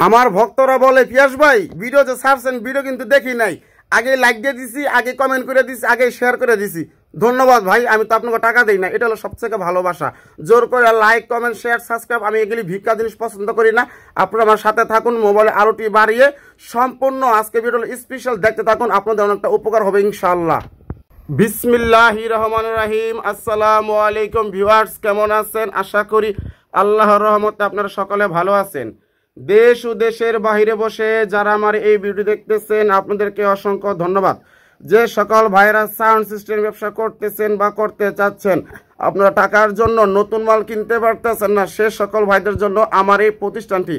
আমার ভক্তরা বলে পিয়াস ভাই ভিডিও যে ছাড়ছেন ভিডিও কিন্তু দেখি নাই, আগে লাইক দিয়ে দিছি, আগে কমেন্ট করে দিছি, আগে শেয়ার করে দিছি। ধন্যবাদ ভাই, আমি তো আপনাকে টাকা দেই না, এটা হলো সবথেকে ভালোবাসা। জোর করে লাইক কমেন্ট শেয়ার সাবস্ক্রাইব, আমি এগুলি ভিক্ষা জিনিস পছন্দ করি না। আপনারা আমার সাথে থাকুন, মোবাইলে আলোটি বাড়িয়ে সম্পূর্ণ আজকে ভিডিও স্পেশাল দেখতে থাকুন, আপনাদের অনেকটা উপকার হবে ইনশাআল্লাহ। বিসমিল্লাহির রহমানির রহিম। আসসালামু আলাইকুম ভিউয়ার্স, কেমন আছেন? আশা করি আল্লাহর রহমতে আপনারা সকলে ভালো আছেন। দেশ ও দেশের বাহিরে বসে যারা আমার এই ভিডিও দেখতেছেন আপনাদেরকে অসংখ্য ধন্যবাদ। যে সকল ভাইরা সাউন্ড সিস্টেম ব্যবসা করতেছেন বা করতে চাচ্ছেন, আপনারা টাকার জন্য নতুন মাল কিনতে পারতেছেন না, সে সকল ভাইদের জন্য আমার এই প্রতিষ্ঠানটি।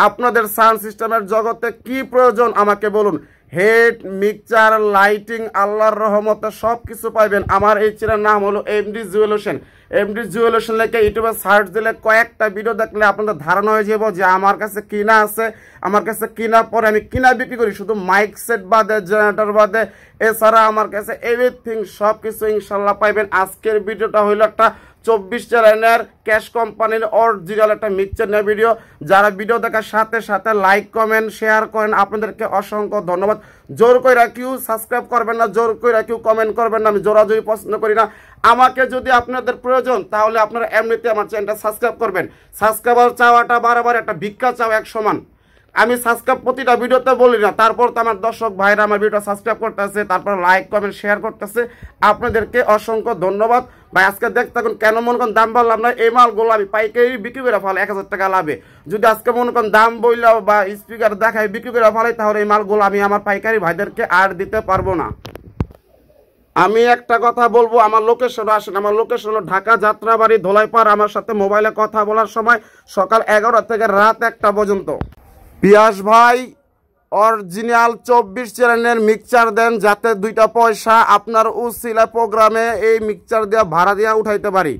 আপনাদের সাউন্ড সিস্টেমের জগতে কি প্রয়োজন আমাকে বলুন। হেড মিক্সচার লাইটিং আল্লাহর রহমতে সব কিছু পাইবেন। আমার এই চ্যানেলের নাম হলো এমডি জুয়েলেশন। এমডি জুয়েলেশন লেখে ইউটিউবে সার্চ দিলে কয়েকটা ভিডিও দেখলে আপনাদের ধারণা হয়ে যাব যে আমার কাছে কিনা আছে। আমার কাছে কিনার পরে আমি কিনা বিক্রি করি, শুধু মাইক সেট বাদে, জেনারেটর বাদে, এছাড়া আমার কাছে এভরিথিং সব কিছু ইনশাল্লাহ পাইবেন। আজকের ভিডিওটা হইলো একটা 24 চ্যানেলের ক্যাশ কোম্পানির অরিজিনাল একটা মিক্সচার নিয়ে ভিডিও। যারা ভিডিও দেখার সাথে সাথে লাইক কমেন্ট শেয়ার করেন আপনাদেরকে অসংখ্য ধন্যবাদ। জোর করে কেউ সাবস্ক্রাইব করবেন না, জোর করে কেউ কমেন্ট করবেন না, আমি জোরাজোরি পছন্দ করি না। আমাকে যদি আপনাদের প্রয়োজন তাহলে আপনারা এমনিতে আমার চ্যানেলটা সাবস্ক্রাইব করবেন। সাবস্ক্রাইবার চাওয়াটা বারবার একটা ভিক্ষা চাওয়া এক সমান। আমি সাবস্ক্রাইব প্রতিটা ভিডিওতে বলি না, তারপর তো আমার দর্শক ভাইরা আমার ভিডিও সাবস্ক্রাইব করতেছে, তারপর লাইক কমেন্ট শেয়ার করতেছে, আপনাদেরকে অসংখ্য ধন্যবাদ ভাই। আজকে দেখতে থাকুন, কেন মনে করেন দাম বললাম না, এই মালগুলো আমি পাইকারি বিক্রি করে ফেলাই 1000 টাকা লাভে। যদি আজকে মনে করেন দাম বইলাও বা স্পিকার দেখায় বিক্রি করে ফেলাই, তাহলে এই মালগুলো আমি আমার পাইকারি ভাইদেরকে আর দিতে পারবো না। আমি একটা কথা বলবো, আমার লোকেশন আসেন। আমার লোকেশন হলো ঢাকা যাত্রাবাড়ি ধোলাইপাড়। আমার সাথে মোবাইলে কথা বলার সময় সকাল 11টা থেকে রাত 1টা পর্যন্ত। পিয়াস ভাই অরিজিনাল 24 চ্যানেলের মিক্সচার দেন, যাতে 2টা পয়সা আপনার উসিলা প্রোগ্রামে এই মিক্সচার দিয়ে ভাড়া দিয়ে উঠাইতে পারি।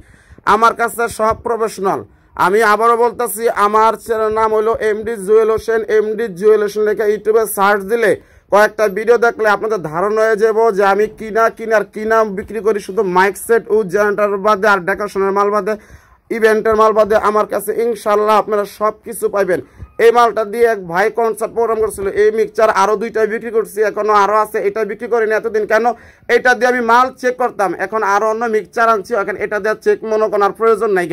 আমার কাছে সব প্রফেশনাল। আমি আবারও বলতেছি, আমার চ্যানেলের নাম হলো এমডি জুয়েলেশন। এমডি জুয়েলেশন লেখা ইউটিউবে সার্চ দিলে কয়েকটা ভিডিও দেখলে আপনাদের ধারণা হয়ে যাব যে আমি কিনা বিক্রি করি শুধু মাইক সেট ও জেনারেটর বাদে, আর ডেকোরেশনের মাল বাদে, ইভেন্টের মাল বাদে। আমার কাছে ইনশাল্লাহ আপনারা সব কিছু পাইবেন। এই মালটা দিয়ে এক ভাই কনসার্ট প্রোগ্রাম করছিল, এই মিক্সচার আরো 2টা বিক্রি করছি, এখনো আরো আছে। এটা বিক্রি করিনি এতদিন, কেন? এটা দিয়ে আমি মাল চেক করতাম, এখন আরো অন্য মিক্সচার আনছি, এখন এটা দিয়ে চেক মনে করার প্রয়োজন নাই।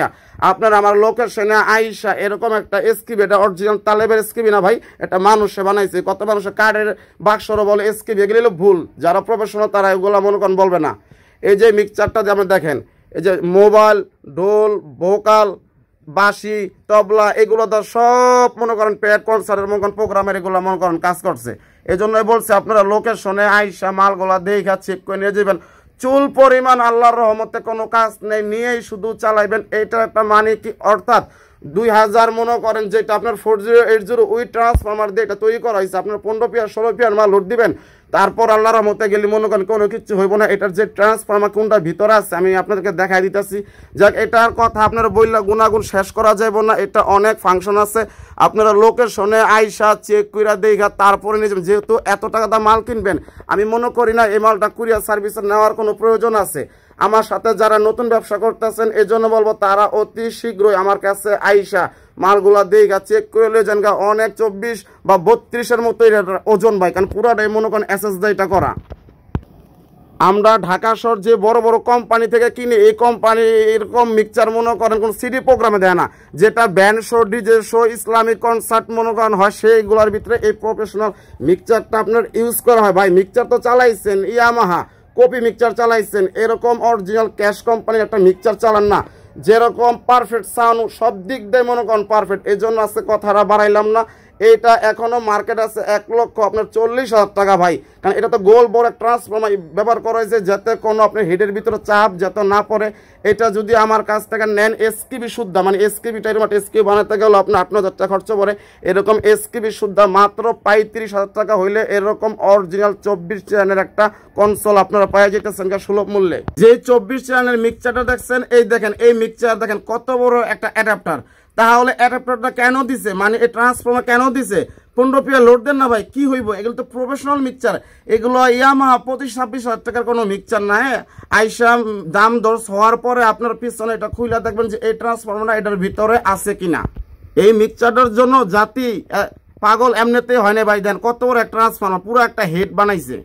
আপনার আমার লোকেশনে আইসা এরকম একটা এসকিবি, এটা অরিজিনাল তালেবের এসকিবি না ভাই, এটা মানুষে বানাইছে। কত মানুষের কার্ডের বাক্সরও বলে এসকিবি, এগুলো ভুল। যারা প্রফেশনাল তারা এগুলো মনে করেন বলবে না। এই যে মিক্সচারটা যে আপনি দেখেন, এই যে মোবাইল, ঢোল, ভোকাল, বাঁশি, তবলা, এগুলো তো সব মনে করেন পেট কনসার্টের মনে করেন প্রোগ্রামের এগুলো মনে করেন কাজ করছে। এই জন্যই বলছে আপনারা লোকেশনে আইসা মালগুলা দেখা চেক করে নিয়ে যাবেন। চুল পরিমাণ আল্লাহর রহমতে কোনো কাজ নেই, নিয়েই শুধু চালাইবেন। এইটা একটা মানে কি, অর্থাৎ 2000 মনে করেন যেটা আপনার 4080 ওই ট্রান্সফরমার দিয়ে এটা তৈরি করা হয়েছে, আপনার 15 পিয়ার 16 পিয়ার মাল লোড দিবেন, তারপর আল্লাহর রহমতে গেলে মনে করেন কোনো কিছু হইব না। এটার যে ট্রান্সফরমার কোনটা ভিতরে আছে আমি আপনাদেরকে দেখাই দিতেছি। যাক, এটার কথা আপনারা বললে গুণাগুণ শেষ করা যাব না, এটা অনেক ফাংশন আছে। আপনারা লোকেশনে আইসা চেক কইরা দেখা তারপরে নিয়ে যাবেন। যেহেতু এত টাকা দাম মাল কিনবেন, আমি মনে করি না এই মালটা কুরিয়ার সার্ভিসে নেওয়ার কোনো প্রয়োজন আছে। আমার সাথে যারা নতুন ব্যবসা করতেছেন এই জন্য বলবো, তারা অতি শীঘ্রই আমার কাছে আইসা মালগুলা দেখা চেক করে লয়ে যান। অনেক 24 বা 32-এর মতো ওজন ভাই, কারণ পুরাটাই মনে করেন এসএস এটা করা। আমরা ঢাকা শহর যে বড় বড় কোম্পানি থেকে কিনি, এই কোম্পানি এরকম মিক্সচার মনে করেন কোন সিডি প্রোগ্রামে দেয় না। যেটা band show, DJ show, Islamic concert মনে করেন হয়, সেইগুলোর ভিতরে এই প্রফেশনাল মিক্সচারটা আপনার ইউজ করা হয়। ভাই মিক্সচার তো চালাইছেন ইয়ামাহা কপি মিক্সচার চালাইছেন, এরকম অরিজিনাল ক্যাশ কোম্পানির একটা মিক্সচার চালান না, যেরকম পারফেক্ট সাউন্ড সব দিক দিয়ে মনে করেন পারফেক্ট। এই জন্য আছে কথাটা বাড়াইলাম না। এটা এখনো মার্কেট আছে 1,40,000 টাকা ভাই, কারণ এটা তো গোল বড় ট্রান্সফর্মার ব্যবহার করা হয়েছে, যাতে কোনো আপনার হেডের ভিতরে চাপ যাতে না পড়ে। এটা যদি আমার কাছ থেকে নেন এসকিবি শুদ্ধা, মানে এসকিবি টাইপ এসকিবি বানাতে গেলে আপনার 8,000 টাকা খরচ পড়ে। এরকম এসকিবি শুদ্ধা মাত্র 35,000 টাকা হইলে এরকম অরিজিনাল 24 চ্যানেলের একটা কনসোল আপনারা পাওয়া যেতেছেন সুলভ মূল্যে। যে 24 চ্যানেলের মিক্সচারটা দেখছেন, এই দেখেন এই মিক্সচার দেখেন কত বড় একটা অ্যাডাপ্টার। তাহলে অ্যাডাপ্টারটা কেন দিছে, মানে এই ট্রান্সফর্মার কেন দিছে? 15 পিয়া লোড দেন না ভাই, কি হইব? এগুলো তো প্রফেশনাল মিক্সচার, এগুলো ইয়ামাহা 25-26,000 টাকার কোনো মিক্সচার না। হ্যাঁ, আইসা দাম দর হওয়ার পরে আপনার পিছনে এটা খুলে দেখবেন যে এই ট্রান্সফর্মারটা এটার ভিতরে আছে কিনা। এই মিক্সচারটার জন্য জাতি পাগল এমনিতেই হয় না ভাই। দেন কত বড় একটা ট্রান্সফর্মার, পুরো একটা হেড বানাইছে।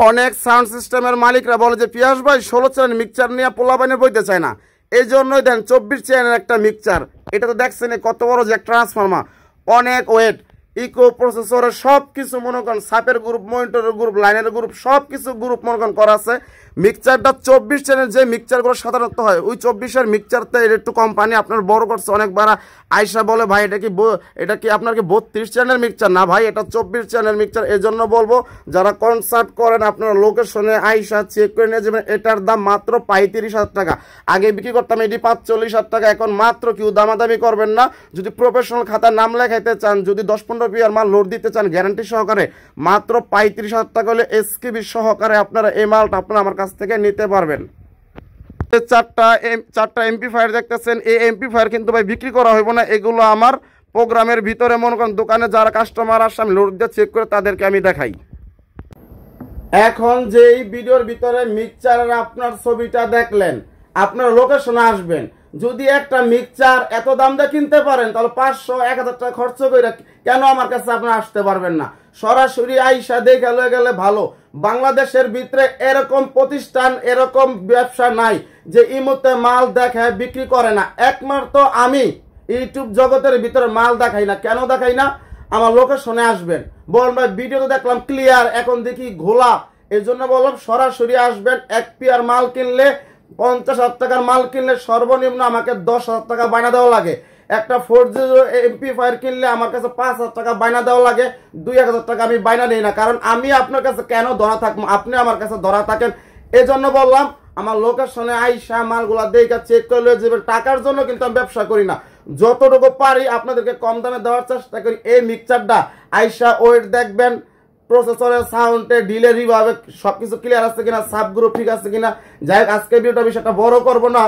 অনেক সাউন্ড সিস্টেমের মালিকরা বলে যে পিয়াস ভাই 16 চ্যানেল মিক্সচার নিয়ে পোলাপানে বইতে চায় না, এই জন্যই দেন 24 চ্যানেল একটা মিক্সচার। এটা তো দেখছেন কত বড় যে ট্রান্সফর্মার, অনেক ওয়েট, ইকো প্রসেসরের সব কিছু মনে করেন, সাপের গ্রুপ, মনিটরের গ্রুপ, লাইনের গ্রুপ, সব কিছু গ্রুপ মনে করেন করা আছে। মিক্সচারটা 24 চ্যানেল যে মিক্সচারগুলো সাধারণত হয়, ওই 24-এর মিক্সচারতে একটু কোম্পানি আপনার বড় করছে অনেকবার। আইসা বলে ভাই এটা কি আপনার কি 32 চ্যানেল মিক্সচার? না ভাই, এটা 24 চ্যানেল মিক্সচার। এই জন্য বলবো যারা কনসার্ট করেন আপনারা লোকেশনে আইসা চেক করে নিয়ে যাবেন। এটার দাম মাত্র 35,000 টাকা। আগে বিক্রি করতাম এটি 45,000 টাকা, এখন মাত্র কেউ দামাদামি করবেন না। যদি প্রফেশনাল খাতার নাম লেখাইতে চান, যদি 10-15 পিয়ার মাল লোড দিতে চান গ্যারান্টি সহকারে, মাত্র 35,000 টাকা হলে এসকেবি সহকারে আপনারা এই মালটা আপনারা আমার কাছ থেকে নিতে পারবেন। চারটা এমপ্লিফায়ার দেখতেছেন, এই এমপ্লিফায়ার কিন্তু ভাই বিক্রি করা হইব না, এগুলো আমার প্রোগ্রামের ভিতরে মনে করেন দোকানে যারা কাস্টমার আসে আমি লোড দিয়ে চেক করে তাদেরকে আমি দেখাই। এখন যে এই ভিডিওর ভিতরে মিক্সচারের আপনার ছবিটা দেখলেন, আপনার লোকেশনে আসবেন। যদি একটা মিক্সচার এত দাম দিয়ে কিনতে পারেন, তাহলে 500-1000 টাকা খরচ করে কেন আমার কাছে আপনারা আসতে পারবেন না? সরাসরি আইসা দেখে লয়ে গেলে ভালো। বাংলাদেশের ভিতরে এরকম প্রতিষ্ঠান, এরকম ব্যবসা নাই যে ইমুতে মাল দেখায় বিক্রি করে না। একমাত্র আমি ইউটিউব জগতের ভিতরে মাল দেখাই না। কেন দেখাই না? আমার লোকেশনে আসবেন, বলুন ভাই ভিডিও তো দেখলাম ক্লিয়ার, এখন দেখি ঘোলা। এই জন্য বললাম সরাসরি আসবেন। 1 পিয়ার মাল কিনলে, 50,000 টাকার মাল কিনলে সর্বনিম্ন আমাকে 10,000 টাকা বায়না দেওয়া লাগে। একটা 4G এমপ্লিফায়ার কিনলে আমার কাছে 5,000 টাকা বায়না দেওয়া লাগে। 2,000 টাকা আমি বায়না নেই না, কারণ আমি আপনার কাছে কেন ধরা থাকবো, আপনি আমার কাছে ধরা থাকেন। এই জন্য বললাম আমার লোকেশনে আইসা মালগুলা দেখে চেক করে যাবেন। টাকার জন্য কিন্তু আমি ব্যবসা করি না, যতটুকু পারি আপনাদেরকে কম দামে দেওয়ার চেষ্টা করি। এই মিক্সচারটা আইসা ওয়েট দেখবেন, প্রসেসরের সাউন্ডে ডিলে ভাবে সবকিছু ক্লিয়ার আছে কিনা, সাব গ্রুপ ঠিক আছে কিনা। যাই হোক, আজকে ভিডিওটা বিষয়টা বড় করবো না।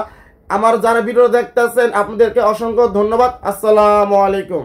আমার যারা ভিডিও দেখতেছেন আপনাদেরকে অসংখ্য ধন্যবাদ। আসসালামু আলাইকুম।